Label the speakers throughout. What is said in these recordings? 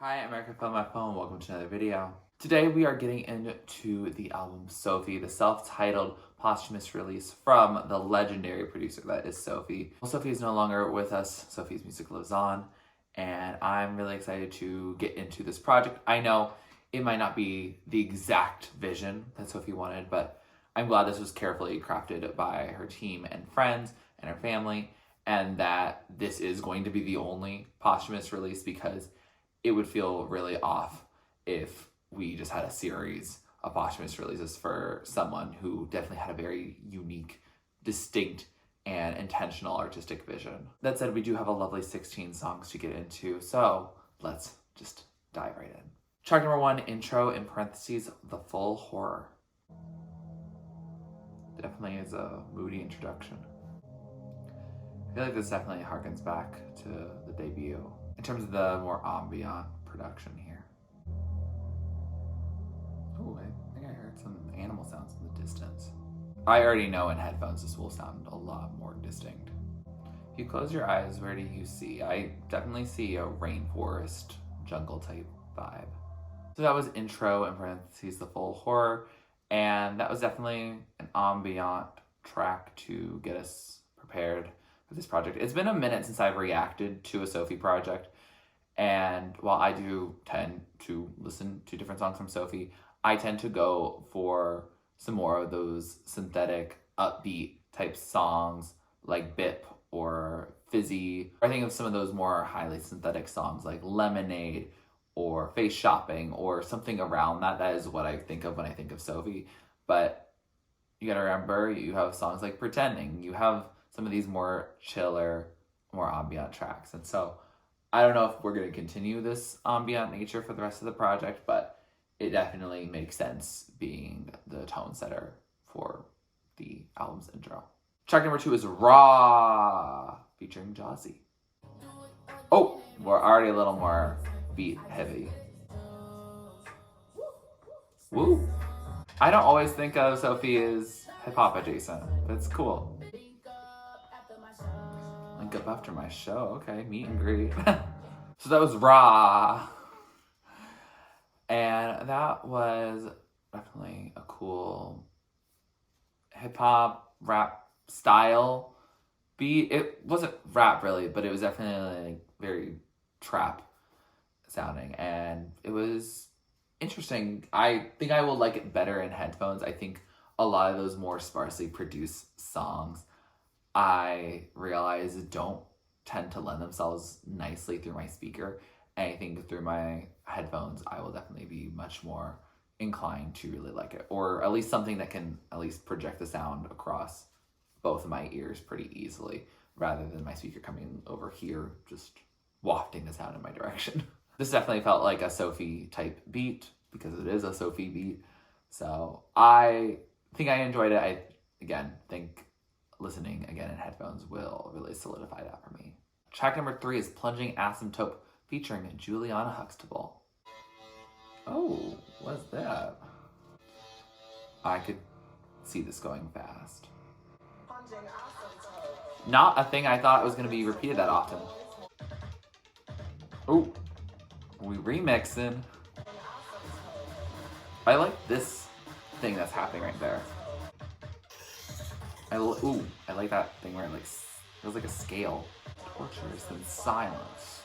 Speaker 1: Hi, America Film My Phone. Welcome to another video. Today we are getting into the album Sophie, the self-titled posthumous release from the legendary producer that is Sophie. Well, Sophie is no longer with us. Sophie's music lives on, and I'm really excited to get into this project. I know it might not be the exact vision that Sophie wanted, but I'm glad this was carefully crafted by her team and friends and her family, and that this is going to be the only posthumous release, because it would feel really off if we just had a series of posthumous releases for someone who definitely had a very unique, distinct, and intentional artistic vision. That said, we do have a lovely 16 songs to get into, so let's just dive right in. Track number 1, intro, in parentheses, the full horror. Definitely is a moody introduction. I feel like this definitely harkens back to the debut in terms of the more ambient production here. Oh, I think I heard some animal sounds in the distance. I already know in headphones this will sound a lot more distinct. If you close your eyes, where do you see? I definitely see a rainforest, jungle type vibe. So that was intro, in parentheses, the full horror, and that was definitely an ambient track to get us prepared for this project. It's been a minute since I've reacted to a Sophie project, and while I do tend to listen to different songs from Sophie, I tend to go for some more of those synthetic, upbeat type songs like Bip or Fizzy. I think of some of those more highly synthetic songs like Lemonade or Face Shopping or something around that. That is what I think of when I think of Sophie. But you gotta remember, you have songs like Pretending. You have some of these more chiller, more ambient tracks. And so I don't know if we're going to continue this ambient nature for the rest of the project, but it definitely makes sense being the tone setter for the album's intro. Track number 2 is Raw, featuring Jozzy. Oh, we're already a little more beat heavy. Woo! I don't always think of Sophie as hip-hop adjacent, but it's cool. Link up after my show. Okay, meet and greet. So that was Raw. And that was definitely a cool hip-hop rap style beat. It wasn't rap really, but it was definitely like very trap sounding, and it was interesting. I think I will like it better in headphones. I think a lot of those more sparsely produced songs, I realize, don't tend to lend themselves nicely through my speaker. And I think through my headphones, I will definitely be much more inclined to really like it. Or at least something that can at least project the sound across both of my ears pretty easily, rather than my speaker coming over here, just wafting the sound in my direction. This definitely felt like a Sophie type beat, because it is a Sophie beat. So I think I enjoyed it. I, again, think listening again in headphones will really solidify that for me. Track number 3 is Plunging, Asymptote, featuring Juliana Huxtable. Oh, what's that? I could see this going fast. Not a thing I thought was going to be repeated that often. Oh, we remixing. I like this thing that's happening right there. I like that thing where it like feels like a scale. Torturous and silence.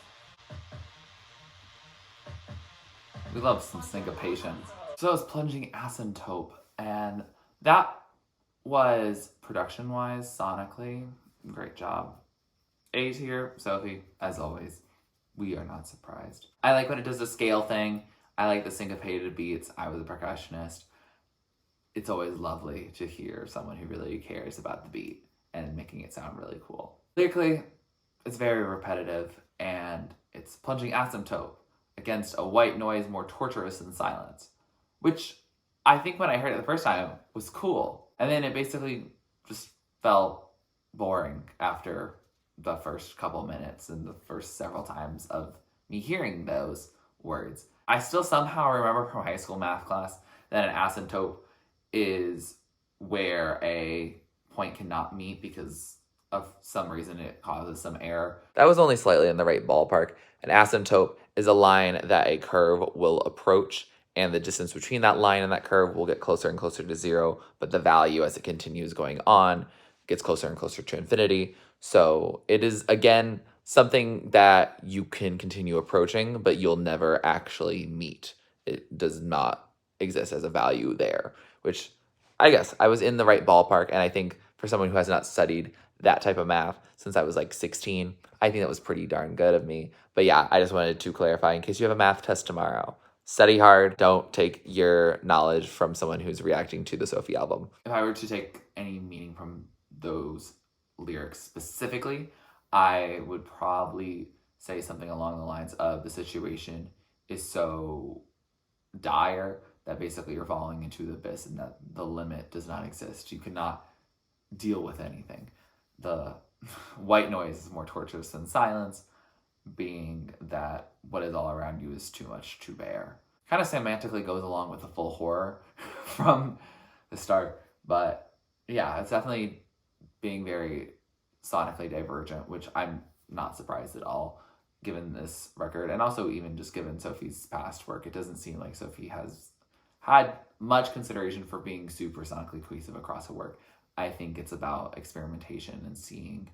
Speaker 1: We love some syncopation. So that was Plunging, Asymptote, and that was production-wise, sonically, great job. A tier, Sophie, as always. We are not surprised. I like when it does the scale thing. I like the syncopated beats. I was a percussionist. It's always lovely to hear someone who really cares about the beat and making it sound really cool. Lyrically, it's very repetitive, and it's Plunging Asymptote against a white noise more torturous than silence, which I think when I heard it the first time was cool. And then it basically just felt boring after the first couple minutes and the first several times of me hearing those words. I still somehow remember from high school math class that an asymptote is where a point cannot meet because of some reason it causes some error. That was only slightly in the right ballpark. An asymptote is a line that a curve will approach, and the distance between that line and that curve will get closer and closer to 0, but the value as it continues going on gets closer and closer to infinity. So it is, again, something that you can continue approaching, but you'll never actually meet. It does not exist as a value there, which I guess I was in the right ballpark. And I think for someone who has not studied that type of math since I was like 16, I think that was pretty darn good of me. But yeah, I just wanted to clarify in case you have a math test tomorrow. Study hard. Don't take your knowledge from someone who's reacting to the Sophie album. If I were to take any meaning from those lyrics specifically, I would probably say something along the lines of the situation is so dire that basically you're falling into the abyss and that the limit does not exist. You cannot deal with anything. The white noise is more torturous than silence, being that what is all around you is too much to bear. Kind of semantically goes along with the full horror from the start, but yeah, it's definitely being very sonically divergent, which I'm not surprised at all given this record, and also even just given Sophie's past work. It doesn't seem like Sophie has had much consideration for being super sonically cohesive across her work. I think it's about experimentation and seeing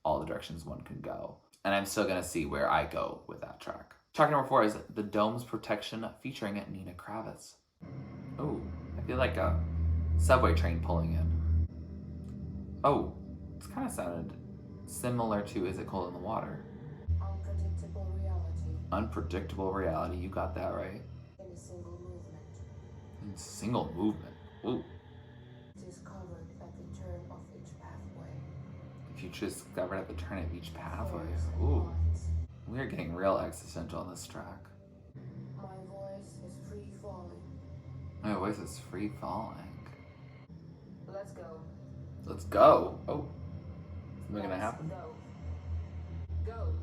Speaker 1: all the directions one can go. And I'm still going to see where I go with that track. Track number 4 is The Dome's Protection featuring Nina Kravis. Oh, I feel like a subway train pulling in. Oh, it's kind of sounded similar to Is It Cold in the Water?
Speaker 2: Unpredictable reality.
Speaker 1: Unpredictable reality, you got that right.
Speaker 2: In a single movement.
Speaker 1: In a single movement. Ooh.
Speaker 2: Discovered at the turn of each pathway.
Speaker 1: Future discovered at the turn of each pathway. Ooh. We are getting real existential on this track.
Speaker 2: My voice is free falling.
Speaker 1: My voice is free falling.
Speaker 2: Let's go.
Speaker 1: Let's go. Oh. Is it gonna happen?
Speaker 2: Go.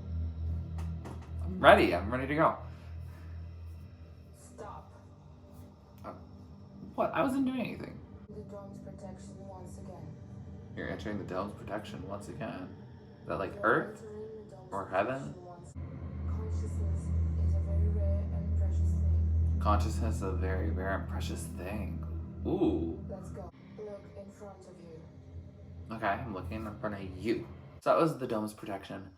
Speaker 1: I'm ready to go.
Speaker 2: Stop.
Speaker 1: What? I wasn't doing anything.
Speaker 2: The dome's protection once again.
Speaker 1: You're entering the dome's protection once again. Is that like Earth? Or heaven?
Speaker 2: Consciousness is a very rare and precious thing.
Speaker 1: Consciousness is a very rare and precious thing. Ooh.
Speaker 2: Let's go. Look in front of you.
Speaker 1: Okay, I'm looking in front of you. So that was the dome's protection.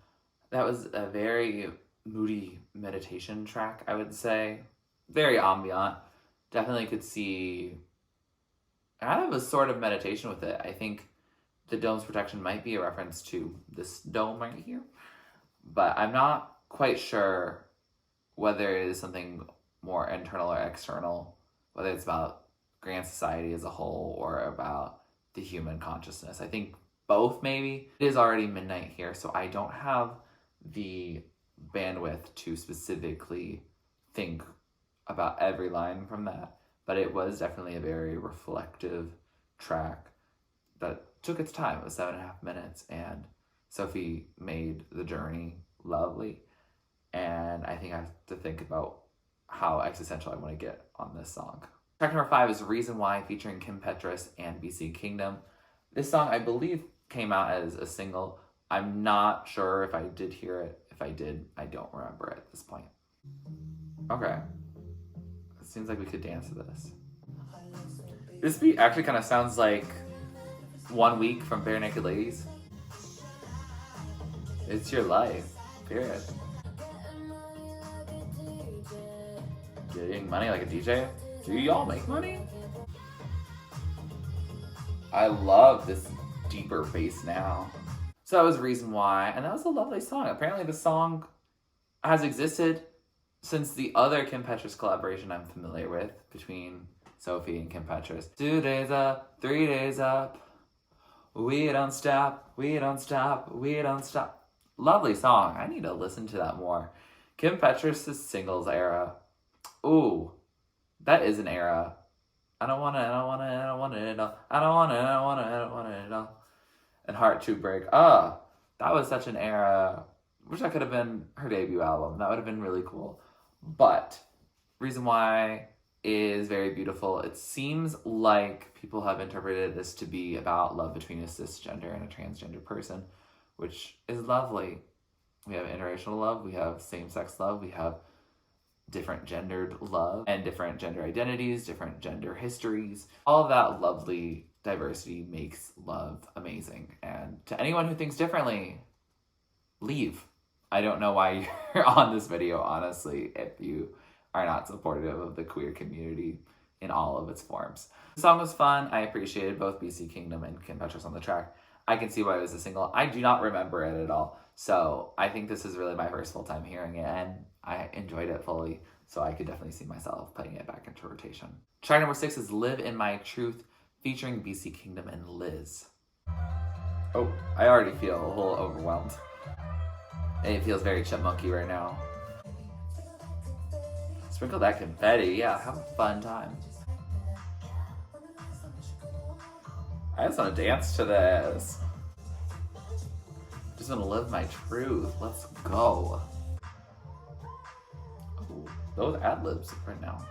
Speaker 1: That was a very moody meditation track, I would say. Very ambient. Definitely could see kind of a sort of meditation with it. I think the dome's protection might be a reference to this dome right here, but I'm not quite sure whether it is something more internal or external, whether it's about grand society as a whole or about the human consciousness. I think both, maybe. It is already midnight here, so I don't have the bandwidth to specifically think about every line from that, but it was definitely a very reflective track that took its time. It was 7.5 minutes, and Sophie made the journey lovely. And I think I have to think about how existential I want to get on this song. Track number 5 is Reason Why featuring Kim Petras and BC Kingdom. This song, I believe, came out as a single. I'm not sure if I did hear it. If I did, I don't remember at this point. Okay. It seems like we could dance to this. This beat actually kind of sounds like 1 Week from Bare Naked Ladies. It's your life, period. Getting money like a DJ? Do y'all make money? I love this deeper bass now. So that was Reason Why, and that was a lovely song. Apparently the song has existed since the other Kim Petras collaboration I'm familiar with between Sophie and Kim Petras. 2 days up, 3 days up. We don't stop, we don't stop, we don't stop. Lovely song. I need to listen to that more. Kim Petras' singles era. Ooh, that is an era. I don't want it, I don't want it, I don't want it all. I don't want it, I don't want it, I don't want it all. And Heart to Break. That was such an era. Wish that could have been her debut album. That would have been really cool. But Reason Why is very beautiful. It seems like people have interpreted this to be about love between a cisgender and a transgender person, which is lovely. We have interracial love, we have same-sex love, we have different gendered love and different gender identities, different gender histories. All of that lovely diversity makes love amazing. And to anyone who thinks differently, leave. I don't know why you're on this video, honestly, if you are not supportive of the queer community in all of its forms. The song was fun. I appreciated both BC Kingdom and Kim Petras on the track. I can see why it was a single. I do not remember it at all. So I think this is really my first full time hearing it, and I enjoyed it fully. So I could definitely see myself putting it back into rotation. Track number 6 is Live in My Truth, featuring BC Kingdom and Liz. Oh, I already feel a little overwhelmed. And it feels very chipmunky right now. Sprinkle that confetti, yeah, have a fun time. I just want to dance to this. Just want to live my truth. Let's go. Ooh, those ad-libs right now.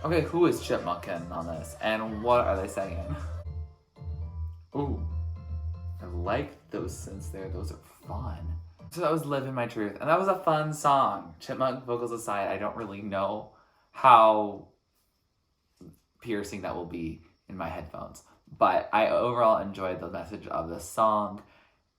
Speaker 1: Okay, who is chipmunkin' on this? And what are they saying? Ooh, I like those synths there. Those are fun. So that was Live in My Truth. And that was a fun song. Chipmunk vocals aside, I don't really know how piercing that will be in my headphones. But I overall enjoyed the message of the song.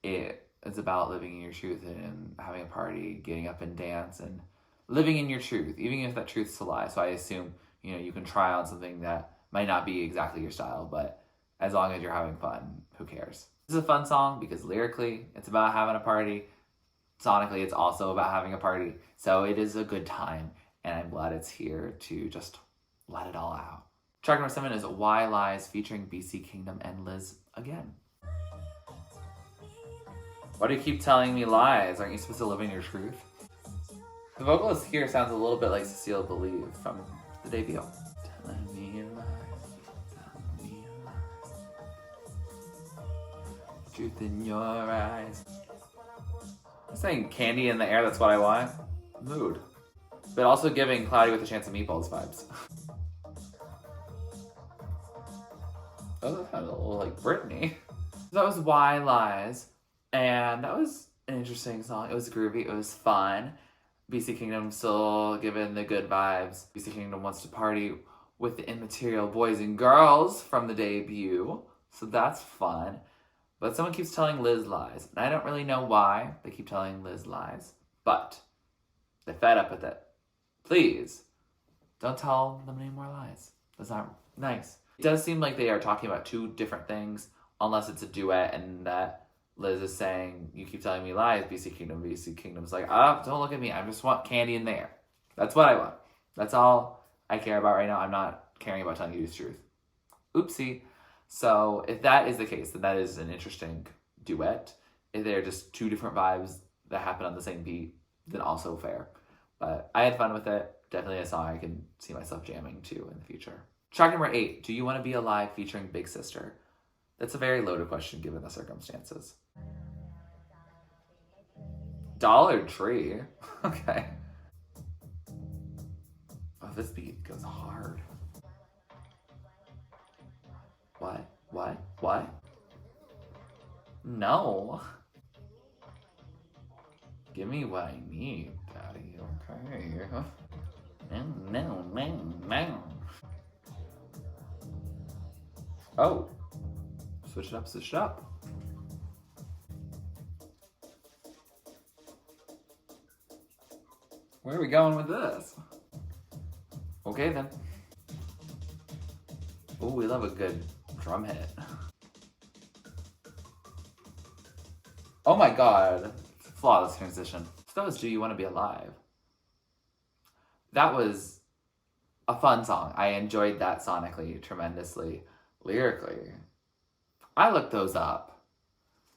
Speaker 1: It is about living in your truth and having a party, getting up and dance, and living in your truth, even if that truth's a lie. So I assume, you can try on something that might not be exactly your style, but as long as you're having fun, who cares? This is a fun song because lyrically, it's about having a party. Sonically, it's also about having a party. So it is a good time, and I'm glad it's here to just let it all out. Track number 7 is Why Lies, featuring BC Kingdom and Liz again. Why do you keep telling me lies? Aren't you supposed to live in your truth? The vocalist here sounds a little bit like Cecile Believe from the debut. Telling me lies, telling me lies. Truth in your eyes. I'm saying candy in the air, that's what I want. Mood. But also giving Cloudy with a Chance of Meatballs vibes. That sounded a little like Britney. That was Why Lies. And that was an interesting song. It was groovy. It was fun. BC Kingdom still giving the good vibes. BC Kingdom wants to party with the immaterial boys and girls from the debut. So that's fun. But someone keeps telling Liz lies. And I don't really know why they keep telling Liz lies. But they're fed up with it. Please, don't tell them any more lies. That's not nice. It does seem like they are talking about two different things. Unless it's a duet and that Liz is saying, you keep telling me lies, BC Kingdom's like, don't look at me. I just want candy in there. That's what I want. That's all I care about right now. I'm not caring about telling you the truth. Oopsie. So if that is the case, then that is an interesting duet. If they're just two different vibes that happen on the same beat, then also fair. But I had fun with it. Definitely a song I can see myself jamming to in the future. Track number 8, Do You Want to Be Alive, featuring Big Sister. That's a very loaded question given the circumstances. Dollar Tree? Okay. Oh, this beat goes hard. What? No. Give me what I need, Daddy, okay? No. Oh. Switch it up. Where are we going with this? Okay then. Oh, we love a good drum hit. Oh my god. Flawless transition. So that was Do You Want to Be Alive? That was a fun song. I enjoyed that sonically tremendously. Lyrically, I looked those up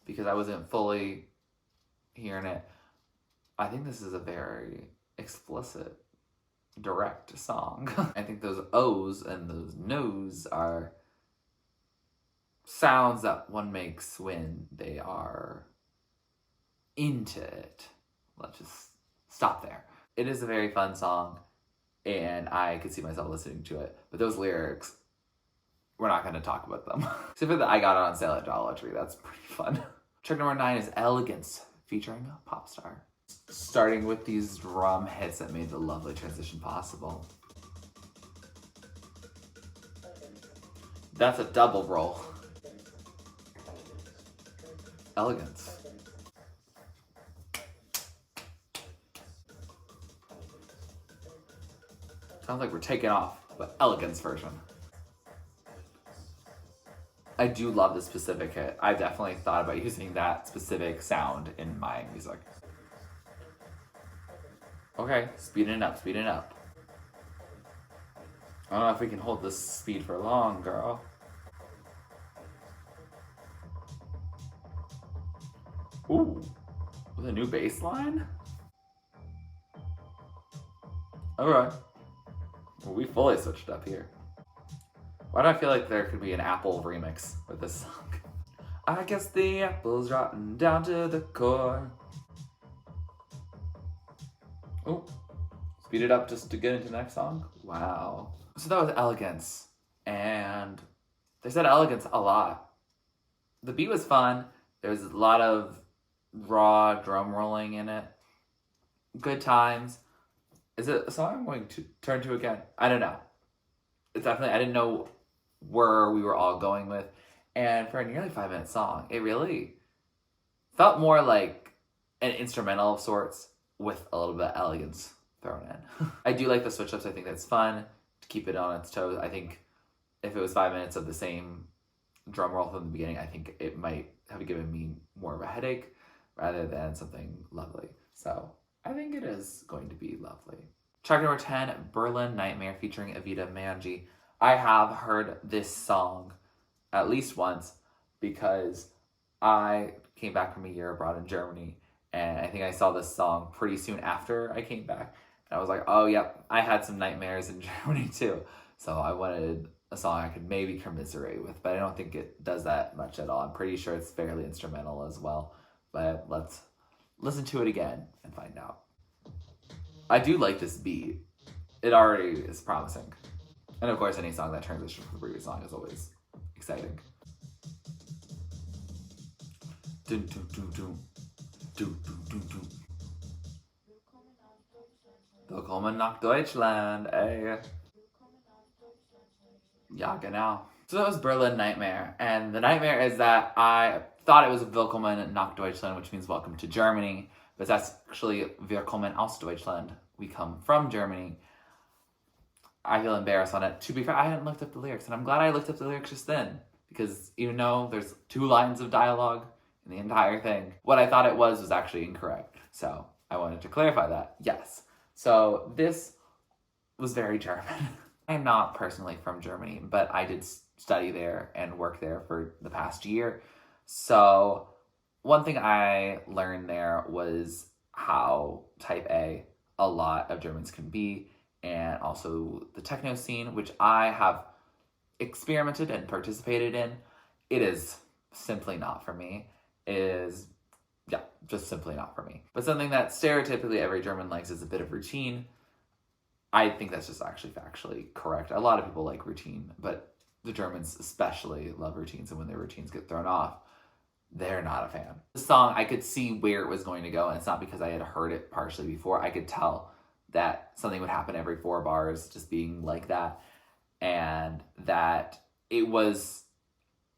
Speaker 1: because I wasn't fully hearing it. I think this is a very explicit, direct song. I think those O's and those no's are sounds that one makes when they are into it. Let's just stop there. It is a very fun song, and I could see myself listening to it. But those lyrics, we're not going to talk about them. Except for that I got it on sale at Dollar Tree. That's pretty fun. Track number 9 is Elegance, featuring Popstar. Starting with these drum hits that made the lovely transition possible. That's a double roll. Elegance. Sounds like we're taking off, but Elegance version. I do love this specific hit. I definitely thought about using that specific sound in my music. Okay, speeding it up, speeding it up. I don't know if we can hold this speed for long, girl. Ooh, with a new bass line? Alright. Well, we fully switched up here. Why do I feel like there could be an Apple remix with this song? I guess the apple's rotten down to the core. Oh, speed it up just to get into the next song? Wow. So that was Elegance. And they said Elegance a lot. The beat was fun. There was a lot of raw drum rolling in it. Good times. Is it a song I'm going to turn to again? I don't know. It's definitely, I didn't know where we were all going with. And for a nearly 5-minute song, it really felt more like an instrumental of sorts with a little bit of elegance thrown in. I do like the switch ups. I think that's fun to keep it on its toes. I think if it was 5 minutes of the same drum roll from the beginning, I think it might have given me more of a headache rather than something lovely. So I think it is going to be lovely. Track number 10, Berlin Nightmare featuring Evita Manji. I have heard this song at least once because I came back from a year abroad in Germany, and I think I saw this song pretty soon after I came back. And I was like, oh, yep, I had some nightmares in Germany too. So I wanted a song I could maybe commiserate with, but I don't think it does that much at all. I'm pretty sure it's fairly instrumental as well. But let's listen to it again and find out. I do like this beat. It already is promising. And of course, any song that transitions from the previous song is always exciting. Dun, dun, dun, dun. Dun, dun, dun, dun. Willkommen nach Deutschland, ey. Ja, genau. So that was Berlin Nightmare. And the nightmare is that I thought it was Willkommen nach Deutschland, which means welcome to Germany. But that's actually Willkommen aus Deutschland. We come from Germany. I feel embarrassed on it. To be fair, I hadn't looked up the lyrics, and I'm glad I looked up the lyrics just then. Because even though there's 2 lines of dialogue in the entire thing, what I thought it was actually incorrect. So I wanted to clarify that. Yes. So this was very German. I'm not personally from Germany, but I did study there and work there for the past year. So one thing I learned there was how type A a lot of Germans can be, and also the techno scene, which I have experimented and participated in. It is simply not for me. It is, yeah, just simply not for me. But something that stereotypically every German likes is a bit of routine. I think that's just actually factually correct. A lot of people like routine, but the Germans especially love routines, and when their routines get thrown off, they're not a fan. The song, I could see where it was going to go, and it's not because I had heard it partially before. I could tell that something would happen every 4 bars, just being like that, and that it was,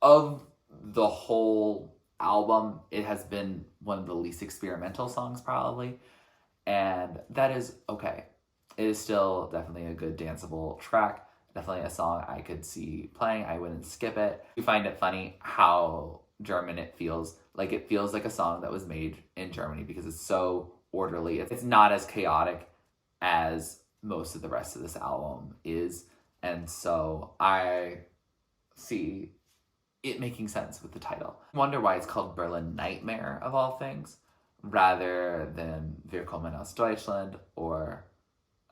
Speaker 1: of the whole album, it has been one of the least experimental songs probably, and that is okay. It is still definitely a good danceable track, definitely a song I could see playing. I wouldn't skip it. I find it funny how German it feels. Like, it feels like a song that was made in Germany because it's so orderly. It's not as chaotic as most of the rest of this album is, and so I see it making sense with the title. I wonder why it's called Berlin Nightmare of all things, rather than Willkommen aus Deutschland, or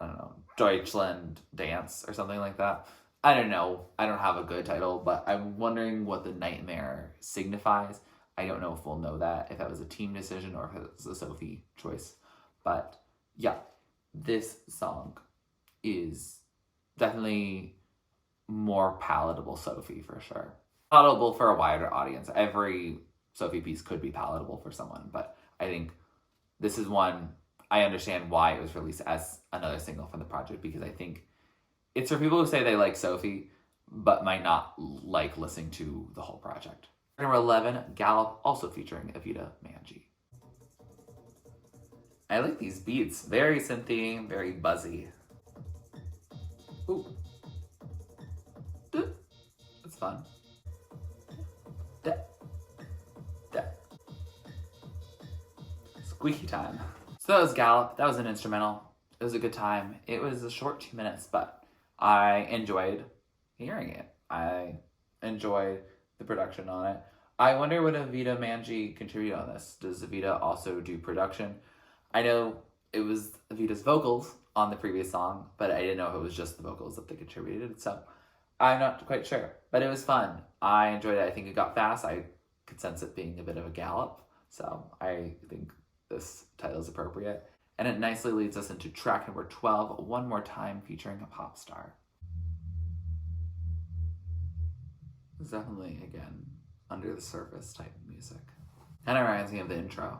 Speaker 1: I don't know, Deutschland Dance or something like that. I don't know. I don't have a good title, but I'm wondering what the nightmare signifies. I don't know if we'll know that, if that was a team decision or if it was a Sophie choice. But yeah, this song is definitely more palatable Sophie for sure. Palatable for a wider audience. Every Sophie piece could be palatable for someone, but I think this is one I understand why it was released as another single from the project, because I think it's for people who say they like Sophie, but might not like listening to the whole project. Number 11, Gallop, also featuring Evita, Manji. I like these beats. Very synthy, very buzzy. Ooh. That's fun. Squeaky time. So that was Gallop. That was an instrumental. It was a good time. It was a short 2 minutes, but I enjoyed hearing it. I enjoyed the production on it. I wonder what Evita Manji contributed on this. Does Evita also do production? I know it was Evita's vocals on the previous song, but I didn't know if it was just the vocals that they contributed, so I'm not quite sure. But it was fun. I enjoyed it. I think it got fast. I could sense it being a bit of a gallop, so I think this title is appropriate. And it nicely leads us into track number 12, One More Time, featuring a pop star. It's definitely, again, under the surface type of music. And it reminds me of the intro.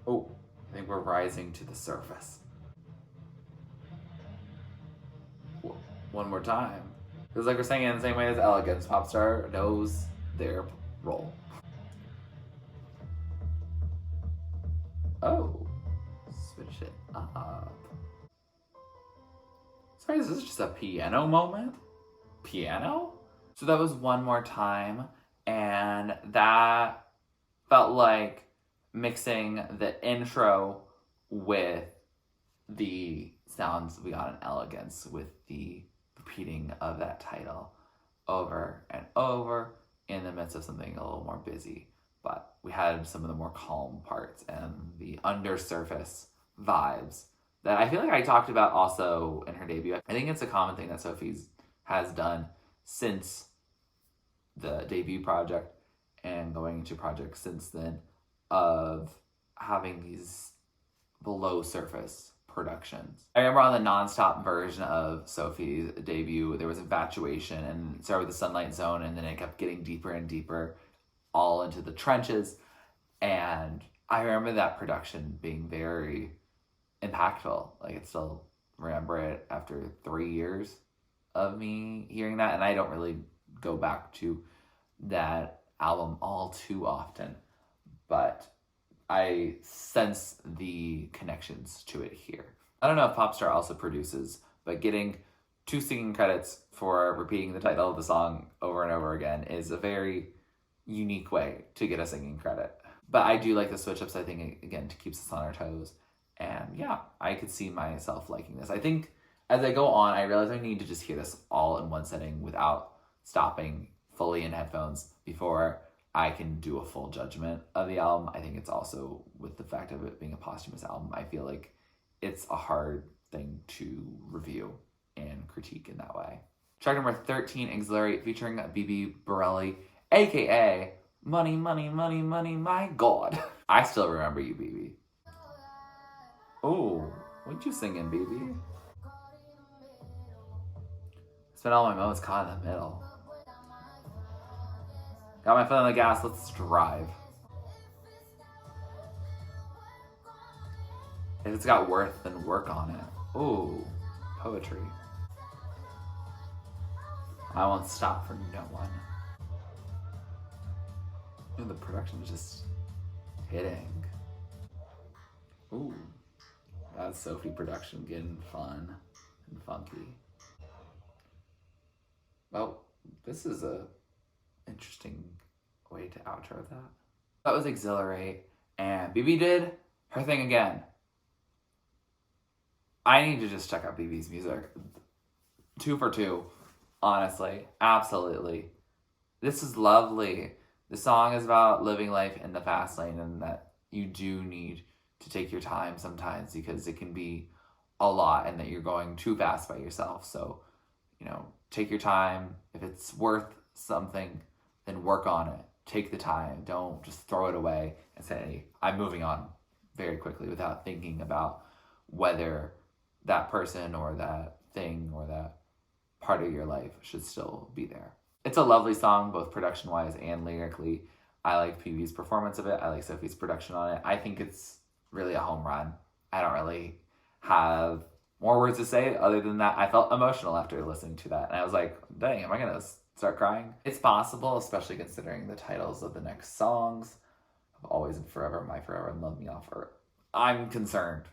Speaker 1: Oh, I think we're rising to the surface. One more time. It's like we're singing in the same way as Elegance. Popstar knows their role. Oh, switch it up. Sorry, is this just a piano moment? Piano? So that was One More Time, and that felt like mixing the intro with the sounds we got in Elegance, with the repeating of that title over and over in the midst of something a little more busy. But we had some of the more calm parts and the undersurface vibes that I feel like I talked about also in her debut. I think it's a common thing that Sophie's has done since the debut project and going into projects since then, of having these below surface productions. I remember on the non-stop version of Sophie's debut, there was Infatuation, and it started with the Sunlight Zone, and then it kept getting deeper and deeper all into the trenches. And I remember that production being very impactful. Like, I still remember it after 3 years of me hearing that, and I don't really go back to that album all too often, but I sense the connections to it here. I don't know if Popstar also produces, but getting 2 singing credits for repeating the title of the song over and over again is a very unique way to get a singing credit. But I do like the switch ups. I think, again, it keeps us on our toes. And yeah, I could see myself liking this. I think as I go on, I realize I need to just hear this all in one setting without stopping fully in headphones before I can do a full judgment of the album. I think it's also with the fact of it being a posthumous album, I feel like it's a hard thing to review and critique in that way. Track number 13, Exhilarate, featuring Bibi, Bourelly, aka Money, Money, Money, Money, my God. I still remember you, Bibi. Oh, what you singing, Bibi? Spent all my moments caught in the middle. Got my foot on the gas, let's drive. If it's got worth, then work on it. Ooh, poetry. I won't stop for no one. And the production is just hitting. Ooh, that's Sophie production getting fun and funky. Well, this is a interesting way to outro that. That was Exhilarate, and Bibi did her thing again. I need to just check out Bibi's music. 2 for 2, honestly, absolutely. This is lovely. The song is about living life in the fast lane, and that you do need to take your time sometimes because it can be a lot and that you're going too fast by yourself. So, take your time. If it's worth something, then work on it. Take the time. Don't just throw it away and say, I'm moving on very quickly without thinking about whether that person or that thing or that part of your life should still be there. It's a lovely song, both production-wise and lyrically. I like Bibi's performance of it. I like Sophie's production on it. I think it's really a home run. I don't really have more words to say other than that. I felt emotional after listening to that. And I was like, dang, am I going to start crying? It's possible, especially considering the titles of the next songs of Always and Forever, My Forever, and Love Me Off Earth. I'm concerned.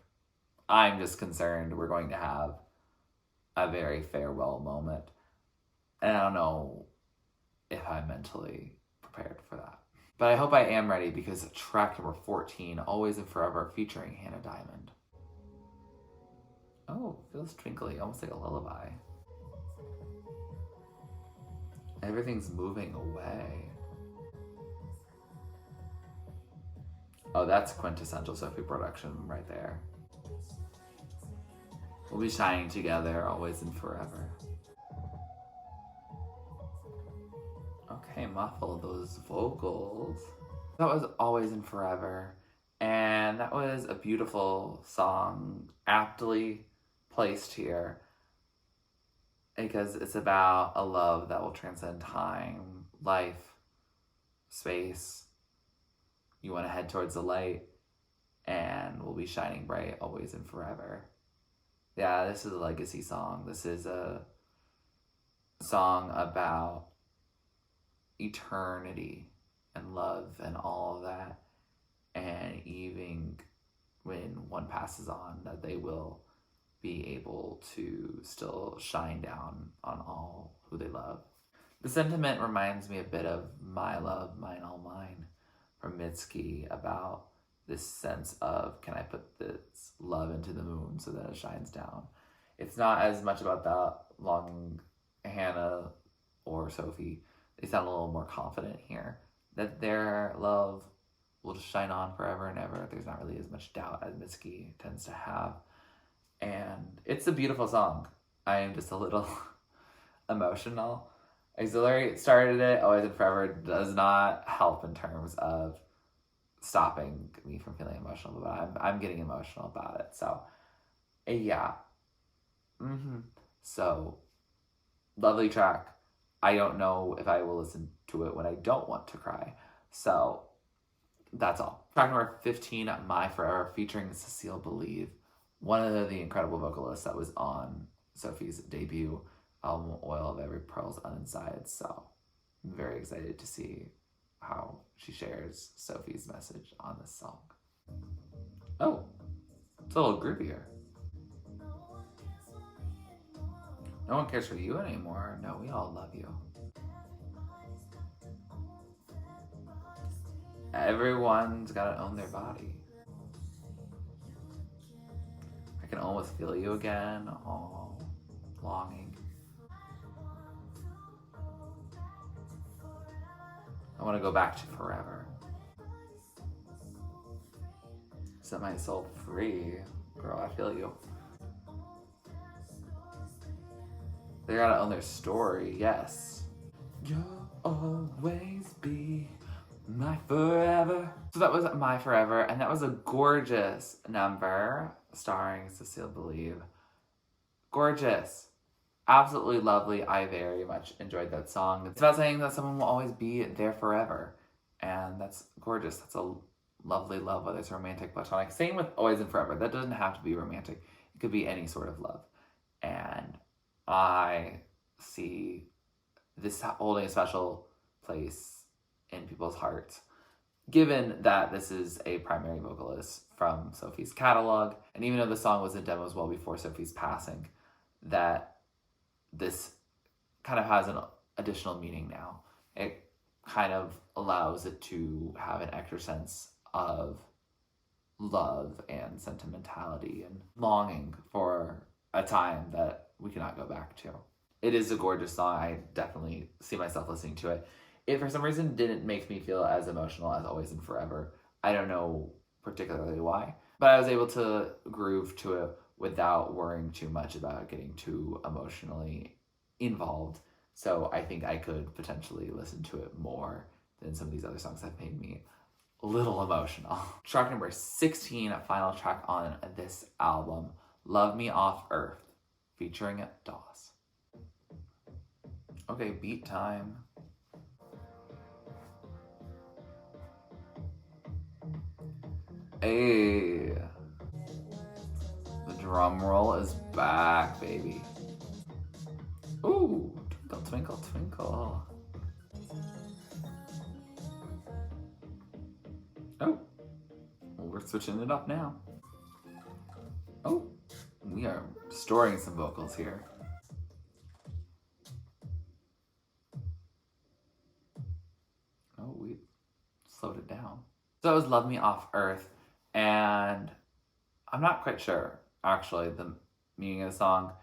Speaker 1: I'm just concerned we're going to have a very farewell moment. And I don't know if I'm mentally prepared for that. But I hope I am ready because track number 14, Always and Forever, featuring Hannah Diamond. Oh, feels twinkly, almost like a lullaby. Everything's moving away. Oh, that's quintessential Sophie production right there. We'll be shining together, always and forever. Okay, muffle those vocals. That was Always and Forever. And that was a beautiful song, aptly placed here. Because it's about a love that will transcend time, life, space. You want to head towards the light, and we'll be shining bright always and forever. Yeah, this is a legacy song. This is a song about eternity and love and all of that. And even when one passes on, that they will be able to still shine down on all who they love. The sentiment reminds me a bit of My Love, Mine All Mine from Mitski, about this sense of, can I put this love into the moon so that it shines down? It's not as much about that longing. Hannah or Sophie, they sound a little more confident here that their love will just shine on forever and ever. There's not really as much doubt as Mitski tends to have. And it's a beautiful song. I am just a little emotional. Exhilarate started it, Always and Forever does not help in terms of stopping me from feeling emotional, but I'm getting emotional about it. So, yeah. So, lovely track. I don't know if I will listen to it when I don't want to cry. So, that's all. Track number 15, My Forever, featuring Cecile Believe, one of the incredible vocalists that was on Sophie's debut album, Oil of Every Pearl's Uninside. So I'm very excited to see how she shares Sophie's message on this song. Oh, it's a little groovier. No one cares for you anymore. No, we all love you. Everyone's gotta own their body. I can almost feel you again, all longing. I want to go back to forever. Set my soul free. Girl, I feel you. They gotta own their story, yes. You'll always be my forever. So that was My Forever, and that was a gorgeous number starring Cecile Believe. Gorgeous. Absolutely lovely. I very much enjoyed that song. It's about saying that someone will always be there forever. And that's gorgeous. That's a lovely love, whether it's romantic, platonic. Same with Always and Forever. That doesn't have to be romantic. It could be any sort of love. And I see this holding a special place in people's hearts, given that this is a primary vocalist from Sophie's catalog. And even though the song was in demos well before Sophie's passing, that this kind of has an additional meaning now. It kind of allows it to have an extra sense of love and sentimentality and longing for a time that we cannot go back to. It is a gorgeous song. I definitely see myself listening to it. It, for some reason, didn't make me feel as emotional as Always and Forever. I don't know particularly why, but I was able to groove to it without worrying too much about getting too emotionally involved. So I think I could potentially listen to it more than some of these other songs that made me a little emotional. Track number 16, final track on this album, Love Me Off Earth, featuring Dawes. Okay, beat time. Hey, the drum roll is back, baby. Ooh, twinkle, twinkle, twinkle. Oh, well, we're switching it up now. Oh, we are storing some vocals here. Oh, we slowed it down. So it was Love Me Off Earth, and I'm not quite sure, actually, the meaning of the song.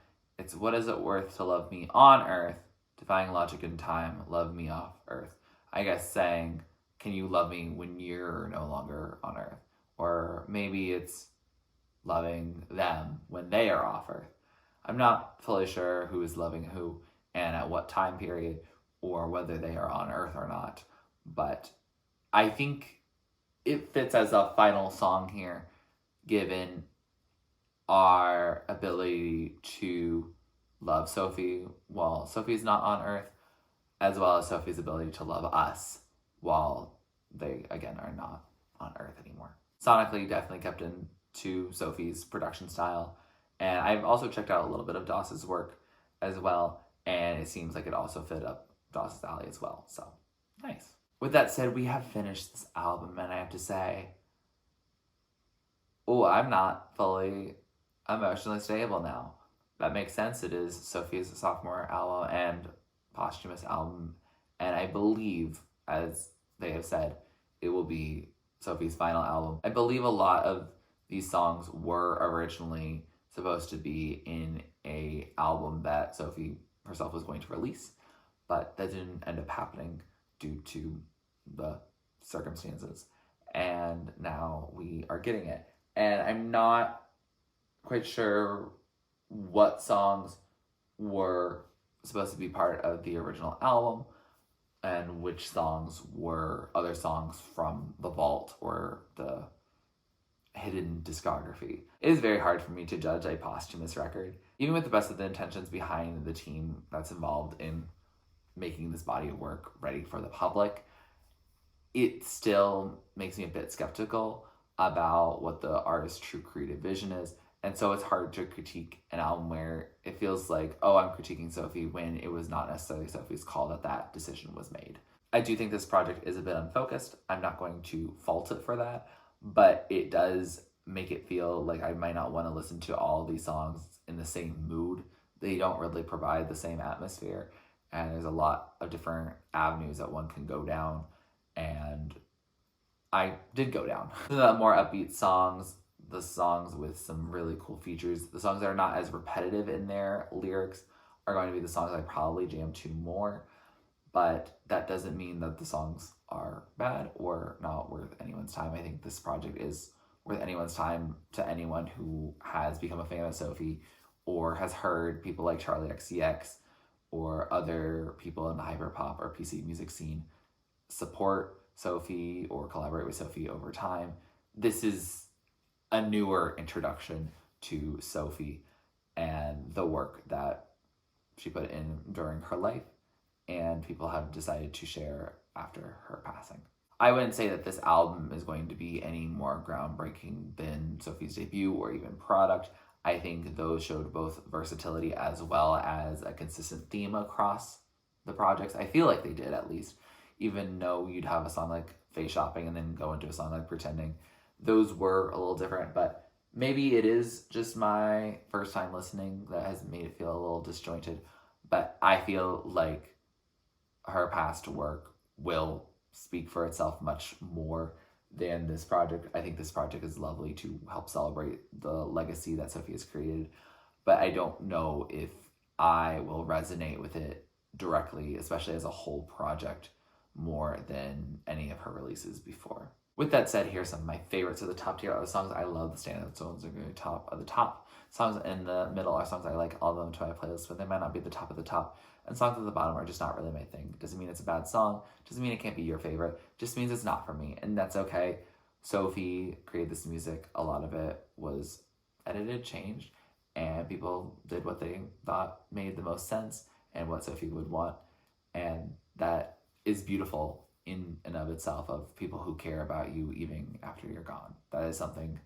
Speaker 1: It's what is it worth to love me on Earth, defying logic and time, love me off Earth. I guess saying, can you love me when you're no longer on Earth? Or maybe it's loving them when they are off Earth. I'm not fully sure who is loving who and at what time period, or whether they are on Earth or not, but I think it fits as a final song here, given our ability to love Sophie while Sophie's not on Earth, as well as Sophie's ability to love us while they, again, are not on Earth anymore. Sonically, definitely kept into Sophie's production style, and I've also checked out a little bit of Doss's work as well, and it seems like it also fit up Doss's alley as well, so nice. With that said, we have finished this album, and I have to say, I'm not fully emotionally stable now. That makes sense. It is Sophie's sophomore album and posthumous album, and I believe, as they have said, it will be Sophie's final album. I believe a lot of these songs were originally supposed to be in a album that Sophie herself was going to release, but that didn't end up happening due to the circumstances, and now we are getting it. And I'm not quite sure what songs were supposed to be part of the original album and which songs were other songs from the vault or the hidden discography. It is very hard for me to judge a posthumous record, even with the best of the intentions behind the team that's involved in making this body of work ready for the public. It still makes me a bit skeptical about what the artist's true creative vision is. And so it's hard to critique an album where it feels like, I'm critiquing Sophie, when it was not necessarily Sophie's call that decision was made. I do think this project is a bit unfocused. I'm not going to fault it for that, but it does make it feel like I might not want to listen to all these songs in the same mood. They don't really provide the same atmosphere, and there's a lot of different avenues that one can go down, and I did go down. The more upbeat songs, the songs with some really cool features, the songs that are not as repetitive in their lyrics are going to be the songs I probably jam to more, but that doesn't mean that the songs are bad or not worth anyone's time. I think this project is worth anyone's time to anyone who has become a fan of Sophie or has heard people like Charlie XCX or other people in the hyperpop or PC music scene support Sophie or collaborate with Sophie over time. This is a newer introduction to Sophie and the work that she put in during her life, and people have decided to share after her passing. I wouldn't say that this album is going to be any more groundbreaking than Sophie's debut or even Product. I think those showed both versatility as well as a consistent theme across the projects. I feel like they did, at least, even though you'd have a song like Face Shopping and then go into a song like Pretending. Those were a little different, but maybe it is just my first time listening that has made it feel a little disjointed, but I feel like her past work will speak for itself much more than this project. I think this project is lovely to help celebrate the legacy that Sophie has created, but I don't know if I will resonate with it directly, especially as a whole project, more than any of her releases before. With that said, here's some of my favorites of the top tier. Are the songs I love. The standout songs are going to be top of the top. Songs in the middle are songs I like. All of them to my playlist, but they might not be the top of the top. And songs at the bottom are just not really my thing. Doesn't mean it's a bad song. Doesn't mean it can't be your favorite. Just means it's not for me, and that's okay. Sophie created this music. A lot of it was edited, changed, and people did what they thought made the most sense and what Sophie would want. And that is beautiful in and of itself of people who care about you even after you're gone. That is something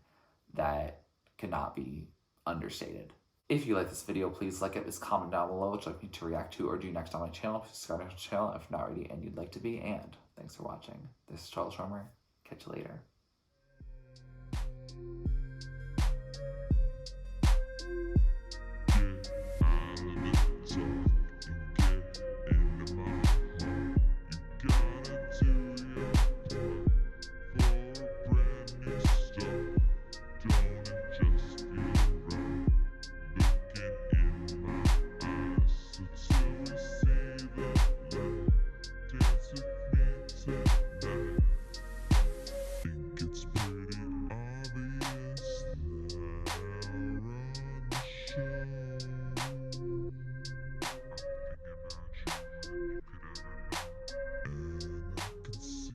Speaker 1: that cannot be understated. If you like this video, please like it, comment down below what you'd like me to react to or do next on my channel. Please subscribe to my channel if you're not already and you'd like to be. And thanks for watching. This is TurtleStormer. Catch you later.